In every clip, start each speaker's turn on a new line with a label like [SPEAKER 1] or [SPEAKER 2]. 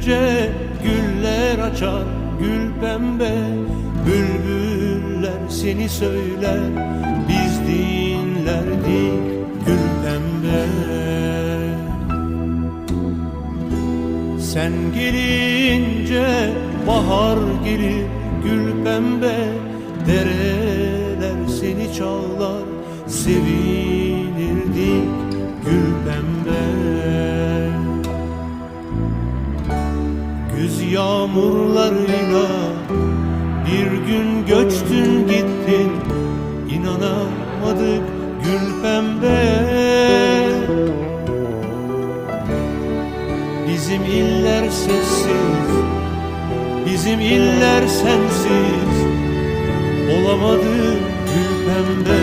[SPEAKER 1] gelince güller açar gül pembe, bülbüller seni söyler, biz dinlerdik gül pembe. Sen gelince bahar gelir gül pembe, dereler seni çağlar, sevinirdik gül pembe. Güz yağmurlarıyla bir gün göçtün gittin, inanamadık gül pembe. Bizim iller sessiz, bizim iller sensiz, olamadı gül pembe.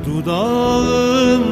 [SPEAKER 1] Dudağım